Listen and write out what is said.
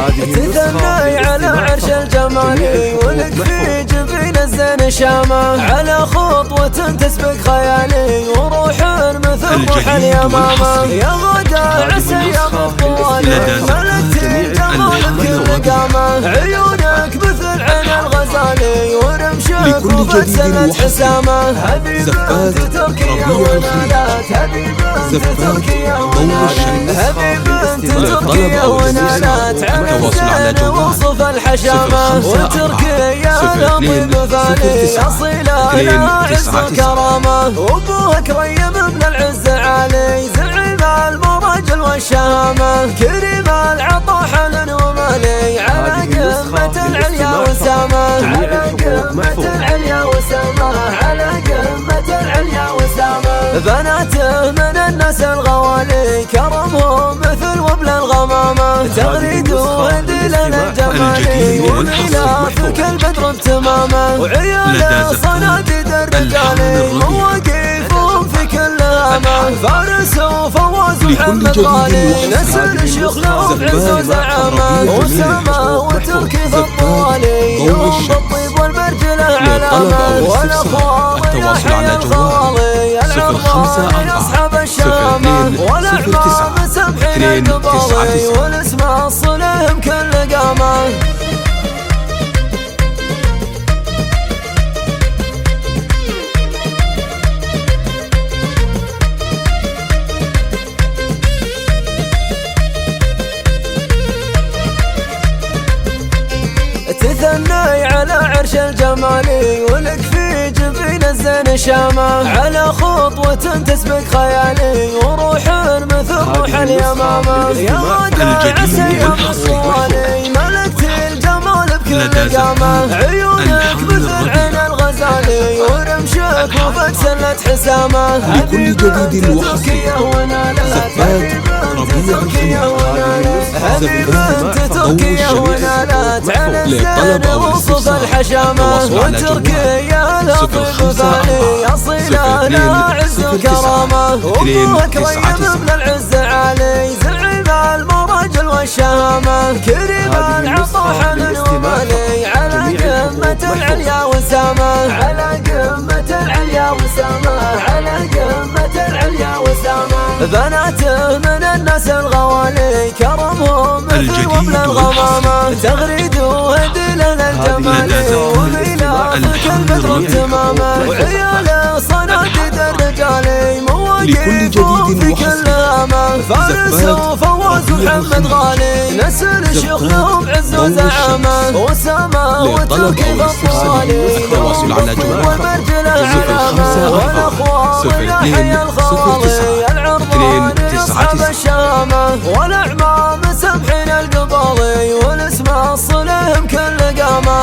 تثني على عرش الجمالي ولك في جبين الزين شامة، على خطوة تسبق خيالي وروح مثل روح اليمامة. يا غدا عسى يا مطوالي ملكتي جمال بكل قامة، عيونك مثل عين الغزالي ورمشك وفد سنة حسامة. هبي بنت تركيا ونالات، هبي بنت تركيا ونالات، هبي بنت تركيا ونالات، على الزين وصف الحشامة. وتركيا الأمي مثالي أصيلة لها عز وكرامة، وأبوها كريم من العز عالي زعيم المراجل والشهامة. كريم العطا حنن ومالي على قمة العليا وسامة، على قمة العليا وسامة، على قمة العليا وسامة. بناته من الناس الغوالي كرمهم مثل وبل الغمامة، تغريد وهدي لنا الجمالي وميلاثك البدر بتمامه. وعيال صناديد الرجالي مواقفهم في كل هامة، فارس وفواز ومحمد غالي نسل الشيخ لهم بعز وزعامة. وسامة وتركي في الطوالي يوم بالطيب والمرجلة علامة، والاخوال يحيى الخوالي العرضاني اصحاب الشامة، والاعمام سمحين القبالي والاسم الصلهم كل قامة. تثني على عرش الجمالي ولك في جبين الزين شامة، على خطوة تسبق خيالي وروح مثل روح اليمامة. يا غدا عسى يا مطوالي ملكتي الجمال بكل قامة، عيونك مثل عين الغزالي ورمشك وفد سلة حسامة. لكل جديد وحصري زفات تركيا ونالات، هبي بنت تركيا ونالات، على الزين وصف الحشامة. وتركيا الأطيب مثالي أصيلة لها عز وكرامة، وأبوها كريم من العز عالي زعيم المراجل والشهامة. كريم العطا حنن ومالي على قمة العليا وسامة، على قمة العليا وسامة، على قمة العليا وسامة. بناته من الناس الغوالي كرمهم مثل وبل الغمامة، تغريد وهدي لنا الجمالي وميلاثك البدر بتمامه. وعيال صناديد الرجالي مواقفهم في كل هامة، فارس وفواز ومحمد غالي نسل الشيخ لهم عز وزعامة. وسامة وتركي في الطوالي والمرجلة علامة، والاخوال يحيى الخوالي العرضاني اصحاب الشامة، والاعمام سمحين القبالي والاسم الصلهم كل قامة.